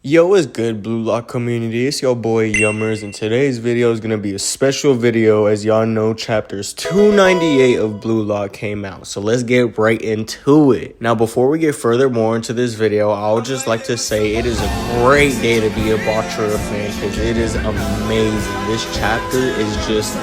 Yo, what's good, Blue Lock community? It's your boy Yummers, and today's video is gonna be a special video. As y'all know, chapters 298 of Blue Lock came out, so let's get right into it. Now, before we get furthermore into this video, I would just like to say it is a great day to be a BACHIRA fan because it is amazing. This chapter is just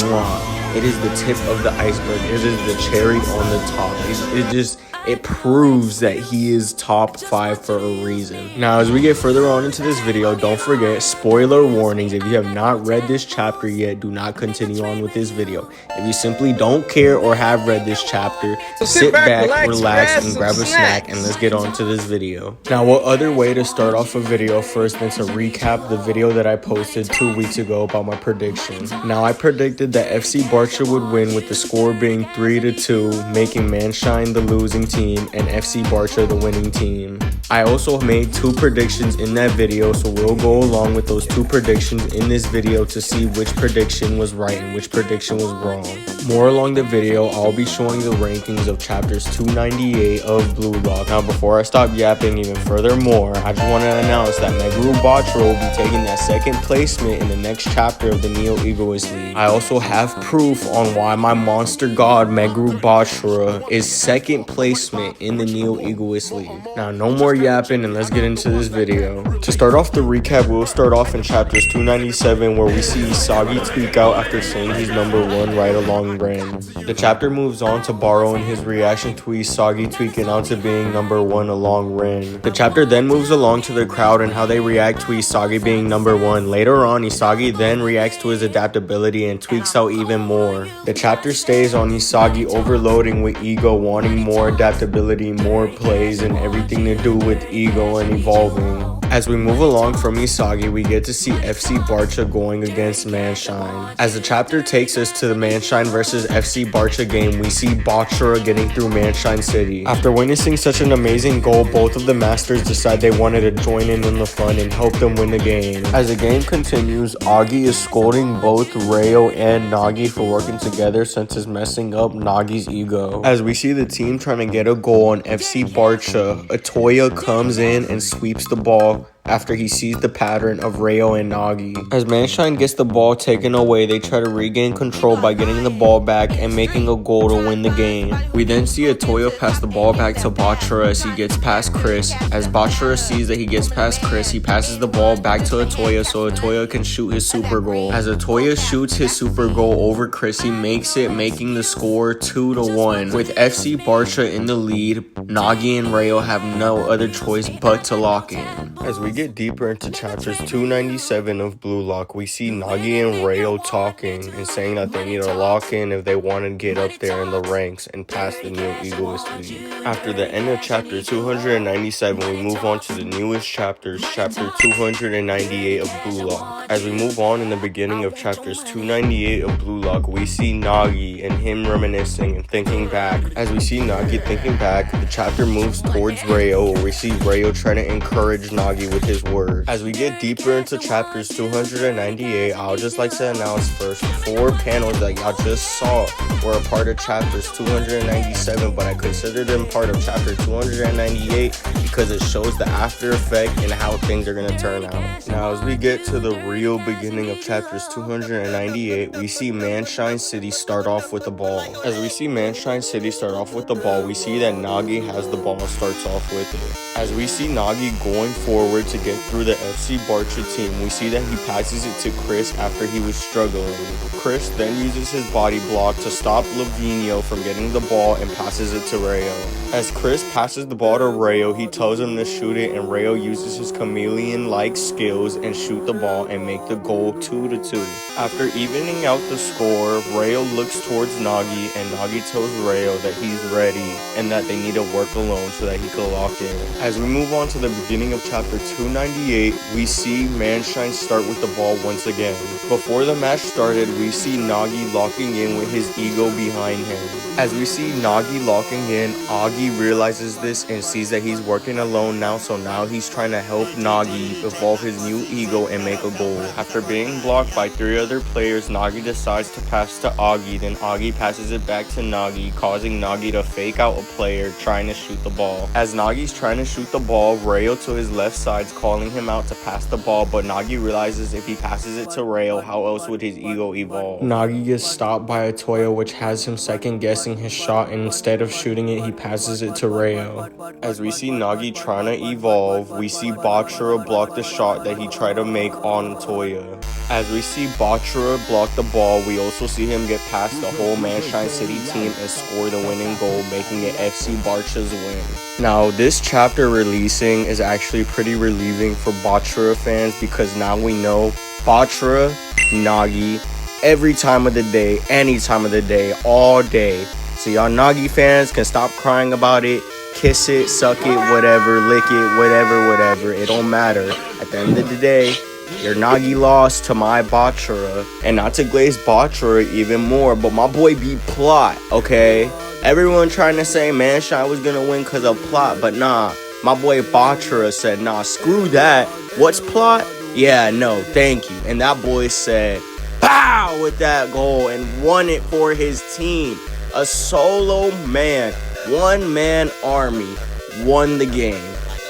mwah. It is the tip of the iceberg. It is the cherry on the top. It proves that he is top 5 for a reason. Now, as we get further on into this video, don't forget, spoiler warnings. If you have not read this chapter yet, do not continue on with this video. If you simply don't care or have read this chapter, sit back, relax, and grab a snack, and let's get on to this video. Now, what other way to start off a video first than to recap the video that I posted 2 weeks ago about my prediction. Now, I predicted that FC Barcha would win with the score being 3-2, making Manshine the losing team and FC Barcha the winning team. I also made 2 predictions in that video, so we'll go along with those 2 predictions in this video to see which prediction was right and which prediction was wrong. More along the video, I'll be showing the rankings of chapters 298 of Blue Lock. Now, before I stop yapping even furthermore, I just want to announce that Meguru Bachira will be taking that 2nd placement in the next chapter of the Neo Egoist League. I also have proof on why my monster god Meguru Bachira is 2nd placement in the Neo Egoist League. Now, no more yapping and let's get into this video. To start off the recap, we'll start off in chapters 297 where we see Isagi tweak out after saying he's #1 right along Ren. The chapter moves on to Baro and his reaction to Isagi tweaking out to being #1 along Ren. The chapter then moves along to the crowd and how they react to Isagi being #1. Later on, Isagi then reacts to his adaptability and tweaks out even more. The chapter stays on Isagi overloading with ego, wanting more adaptability, more plays, and everything to do with ego and evolving. As we move along from Isagi, we get to see FC Barcha going against Manshine. As the chapter takes us to the Manshine versus FC Barcha game, we see Bachira getting through Manshine City. After witnessing such an amazing goal, both of the masters decide they wanted to join in on the fun and help them win the game. As the game continues, Agi is scolding both Reo and Nagi for working together since it's messing up Nagi's ego. As we see the team trying to get a goal on FC Barcha, Otoya comes in and sweeps the ball after he sees the pattern of Reo and Nagi. As Manshine gets the ball taken away, they try to regain control by getting the ball back and making a goal to win the game. We then see Otoya pass the ball back to Bachira as he gets past Chris. As Bachira sees that he gets past Chris, he passes the ball back to Otoya so Otoya can shoot his super goal. As Otoya shoots his super goal over Chris, he makes it, making the score 2-1. With FC Barcha in the lead, Nagi and Reo have no other choice but to lock in. As we get deeper into chapters 297 of Blue Lock, we see Nagi and Reo talking and saying that they need to lock in if they want to get up there in the ranks and pass the Neo Egoist League. After the end of chapter 297, we move on to the newest chapters, chapter 298 of Blue Lock. As we move on in the beginning of chapters 298 of Blue Lock, we see Nagi and him reminiscing and thinking back. As we see Nagi thinking back, the chapter moves towards Reo, where we see Reo trying to encourage Nagi with his words. As we get deeper into chapters 298, I'll just like to announce first 4 panels that y'all just saw were a part of chapters 297, but I consider them part of chapter 298 because it shows the after effect and how things are going to turn out. Now, as we get to the real beginning of chapters 298, we see Manshine City start off with the ball. As we see Manshine City start off with the ball, we see that Nagi has the ball and starts off with it. As we see Nagi going forward to get through the FC Barcha team, we see that he passes it to Chris after he was struggling. Chris then uses his body block to stop Lavinho from getting the ball and passes it to Reo. As Chris passes the ball to Reo, he tells him to shoot it, and Reo uses his chameleon-like skills and shoot the ball and make the goal 2-2. After evening out the score, Reo looks towards Nagi, and Nagi tells Reo that he's ready and that they need to work alone so that he can lock in. As we move on to the beginning of chapter 298, we see Manshine start with the ball once again. Before the match started, we see Nagi locking in with his ego behind him. As we see Nagi locking in, Agi realizes this and sees that he's working working alone now, so now he's trying to help Nagi evolve his new ego and make a goal. After being blocked by 3 other players, Nagi decides to pass to Agi, then Agi passes it back to Nagi, causing Nagi to fake out a player trying to shoot the ball. As Nagi's trying to shoot the ball, Rayo to his left side's calling him out to pass the ball, but Nagi realizes if he passes it to Rayo, how else would his ego evolve? Nagi gets stopped by otoya, which has him second guessing his shot, and instead of shooting it, he passes it to Rayo. As we see Nagi trying to evolve, we see Bachira block the shot that he tried to make on otoya. As we see Bachira block the ball, we also see him get past the whole Manshine City team and score the winning goal, making it FC Barcha's win. Now, this chapter releasing is actually pretty relieving for Bachira fans because now we know Bachira, Nagi, every time of the day, any time of the day, all day. So y'all Nagi fans can stop crying about it, kiss it, suck it, whatever, lick it, whatever. It don't matter. At the end of the day, your Nagi lost to my Bachira. And not to glaze Bachira even more, but my boy beat Plot, okay? Everyone trying to say Manshine was gonna win because of Plot, but nah. My boy Bachira said, nah, screw that. What's Plot? Yeah, no, thank you. And that boy said, pow, with that goal and won it for his team. A solo man, one-man army won the game.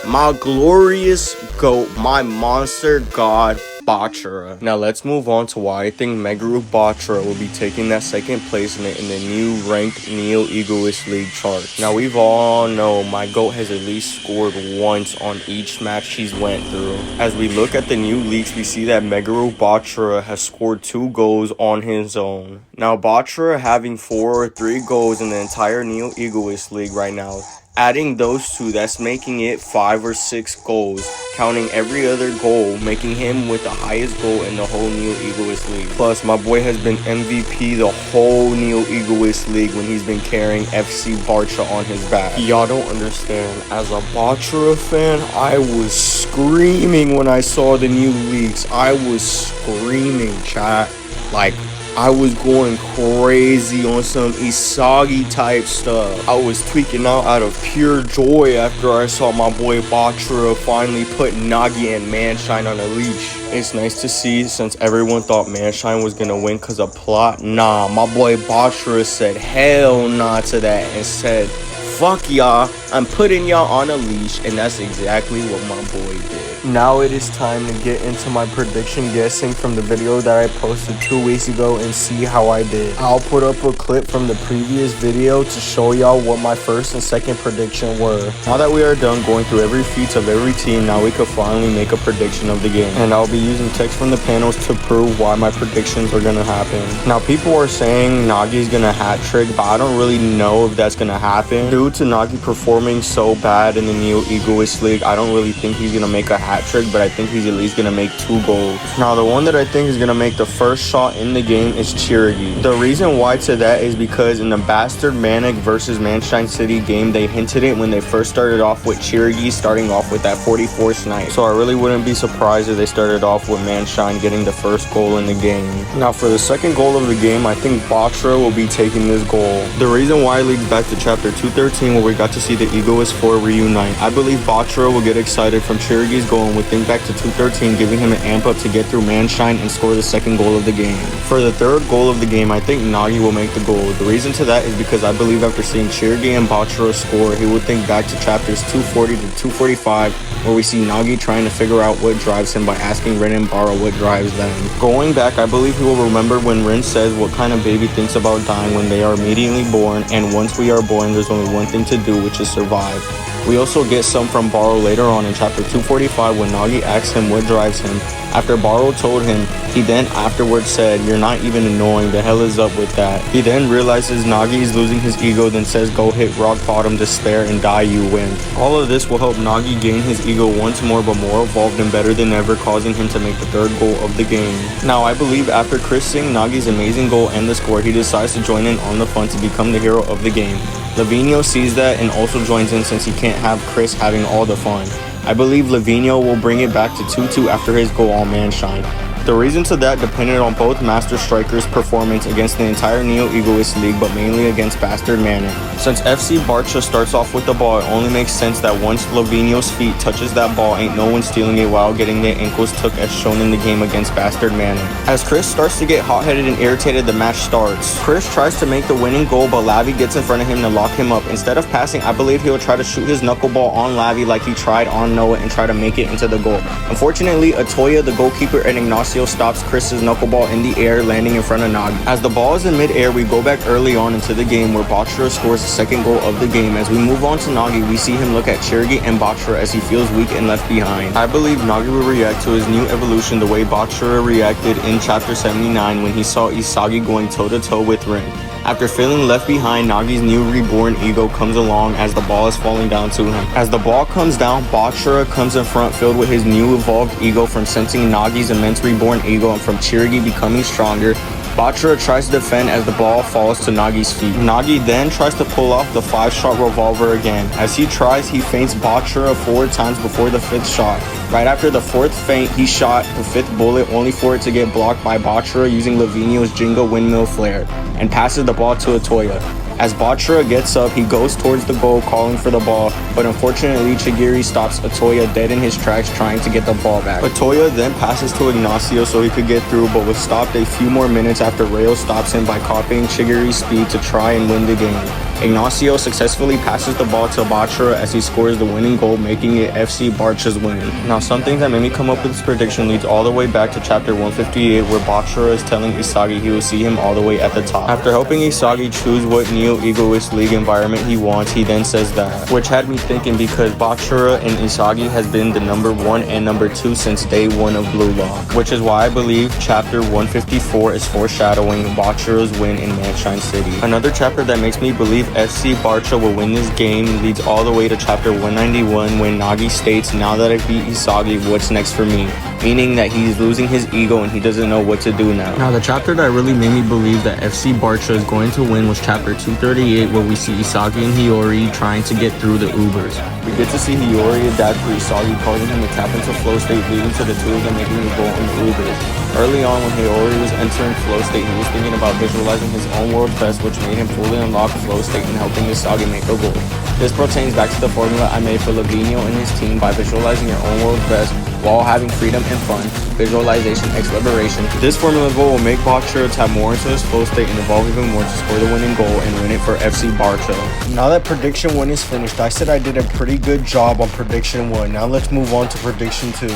My glorious GOAT, my monster god, Bachira. Now let's move on to why I think Meguru Bachira will be taking that second placement in the new ranked Neo Egoist League chart. Now we've all know my GOAT has at least scored once on each match he's went through. As we look at the new leaks, we see that Meguru Bachira has scored 2 goals on his own. Now Bachira having 4 or 3 goals in the entire Neo Egoist League right now. Adding those 2, that's making it 5 or 6 goals, counting every other goal, making him with the highest goal in the whole Neo Egoist League. Plus, my boy has been MVP the whole Neo Egoist League when he's been carrying FC Barcha on his back. Y'all don't understand. As a Bachira fan, I was screaming when I saw the new leaks. I was screaming, chat. Like, I was going crazy on some Isagi type stuff. I was tweaking out of pure joy after I saw my boy Bachira finally put Nagi and Manshine on a leash. It's nice to see, since everyone thought Manshine was gonna win because of Plot. Nah, my boy Bachira said hell nah to that and said, fuck y'all, I'm putting y'all on a leash, and that's exactly what my boy did. Now it is time to get into my prediction guessing from the video that I posted 2 weeks ago and see how I did. I'll put up a clip from the previous video to show y'all what my first and second prediction were. Now that we are done going through every feat of every team, now we can finally make a prediction of the game. And I'll be using text from the panels to prove why my predictions are gonna happen. Now people are saying Nagi's gonna hat trick, but I don't really know if that's gonna happen. Due to Nagi performing so bad in the Neo Egoist League, I don't really think he's gonna make a hat trick, but I think he's at least gonna make 2 goals. Now the one that I think is gonna make the first shot in the game is Chiragi. The reason why to that is because in the Bastard Manic versus Manshine City game, they hinted it when they first started off with Chiragi starting off with that 44 snipe. So I really wouldn't be surprised if they started off with Manshine getting the first goal in the game. Now for the second goal of the game, I think Bachira will be taking this goal. The reason why leads back to chapter 213 where we got to see the Egoist 4 reunite. I believe Bachira will get excited from Chiragi's goal and would think back to 213, giving him an amp up to get through Manshine and score the second goal of the game. For the third goal of the game, I think Nagi will make the goal. The reason to that is because I believe after seeing Chiragi and Bachira score, he would think back to chapters 240 to 245 where we see Nagi trying to figure out what drives him by asking Rin and Bara what drives them. Going back, I believe he will remember when Rin says what kind of baby thinks about dying when they are immediately born, and once we are born, there's only one thing to do, which is survive. We also get some from Baro later on in chapter 245 when Nagi asks him what drives him. After Baro told him, he then afterwards said, "You're not even annoying, the hell is up with that?" He then realizes Nagi is losing his ego, then says, "Go hit rock bottom, despair, and die, you win." All of this will help Nagi gain his ego once more, but more evolved and better than ever, causing him to make the third goal of the game. Now I believe after Chris seeing Nagi's amazing goal and the score, he decides to join in on the fun to become the hero of the game. Lavinho sees that and also joins in since he can't have Chris having all the fun. I believe Lavinho will bring it back to 2-2 after his goal on Manshine. The reason to that depended on both Master Striker's performance against the entire Neo-Egoist League, but mainly against Bastard Manor. Since FC Barcha starts off with the ball, it only makes sense that once Lavinho's feet touches that ball, ain't no one stealing it while getting their ankles took, as shown in the game against Bastard Manor. As Chris starts to get hot-headed and irritated, the match starts. Chris tries to make the winning goal, but Lavi gets in front of him to lock him up. Instead of passing, I believe he'll try to shoot his knuckleball on Lavi like he tried on Noah and try to make it into the goal. Unfortunately, Otoya, the goalkeeper, and Ignacio stops Chris's knuckleball in the air, landing in front of Nagi. As the ball is in mid-air, we go back early on into the game where Bachira scores the second goal of the game. As we move on to Nagi, we see him look at Chirigi and Bachira as he feels weak and left behind. I believe Nagi will react to his new evolution the way Bachira reacted in chapter 79 when he saw Isagi going toe-to-toe with Rin. After feeling left behind, Nagi's new reborn ego comes along as the ball is falling down to him. As the ball comes down, Bachira comes in front filled with his new evolved ego from sensing Nagi's immense reborn ego and from Chirigi becoming stronger. Bachira tries to defend as the ball falls to Nagi's feet. Nagi then tries to pull off the 5-shot revolver again. As he tries, he feints Bachira 4 times before the 5th shot. Right after the 4th feint, he shot the 5th bullet only for it to get blocked by Bachira using Lavinho's Jenga windmill flare and passes the ball to Otoya. As Bachira gets up, he goes towards the goal calling for the ball, but unfortunately Chigiri stops Otoya dead in his tracks trying to get the ball back. Otoya then passes to Ignacio so he could get through, but was stopped a few more minutes after Rayo stops him by copying Chigiri's speed to try and win the game. Ignacio successfully passes the ball to Bachira as he scores the winning goal, making it FC Barcha's win. Now, something that made me come up with this prediction leads all the way back to chapter 158, where Bachira is telling Isagi he will see him all the way at the top. After helping Isagi choose what Neo-Egoist League environment he wants, he then says that, which had me thinking because Bachira and Isagi has been the number 1 and number 2 since day 1 of Blue Lock, which is why I believe chapter 154 is foreshadowing Bachira's win in Manshine City. Another chapter that makes me believe FC Barcha will win this game leads all the way to chapter 191 when Nagi states, "Now that I beat Isagi, what's next for me?" Meaning that he's losing his ego and he doesn't know what to do now. Now, the chapter that really made me believe that FC Barcha is going to win was chapter 238, where we see Isagi and Hiyori trying to get through the Ubers. We get to see Hiyori adapt to Isagi, causing him to tap into flow state, leading to the two of them making a goal in the Ubers. Early on, when Hiyori was entering flow state, he was thinking about visualizing his own world best, which made him fully unlock flow state and helping Isagi make a goal. This pertains back to the formula I made for Lavinho and his team by visualizing your own world best while having freedom and fun. Visualization X liberation. This formula goal will make Bachira tap more into his flow state and evolve even more to score the winning goal and win it for FC Barcha. Now that prediction 1 is finished, I said I did a pretty good job on prediction 1. Now let's move on to prediction 2.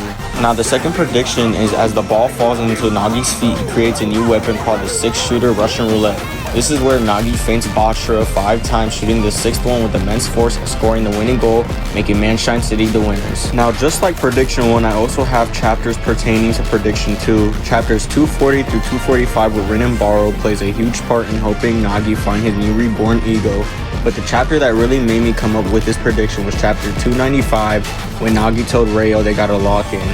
Now the second prediction is as the ball falls into Nagi's feet, he creates a new weapon called the 6-shooter Russian roulette. This is where Nagi feints Bachira 5 times, shooting the 6th one with immense force and scoring the winning goal, making Manshine City the winners. Now, just like prediction 1, I also have chapters pertaining to prediction 2. Chapters 240 through 245, where Rin and Baro plays a huge part in helping Nagi find his new reborn ego. But the chapter that really made me come up with this prediction was chapter 295, when Nagi told Rayo they gotta lock in.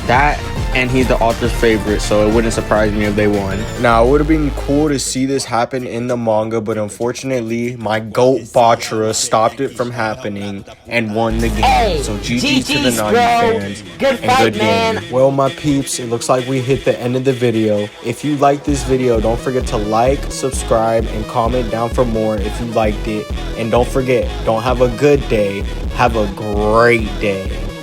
That, and he's the author's favorite, so it wouldn't surprise me if they won. Now, it would have been cool to see this happen in the manga, but unfortunately, my GOAT Bachira stopped it from happening and won the game. Hey, so GG to the GG's, Nagi bro. fans. Good and fight, good man. game. Well, my peeps, it looks like we hit the end of the video. If you liked this video, don't forget to like, subscribe, and comment down for more if you liked it. And don't forget, don't have a good day, have a great day.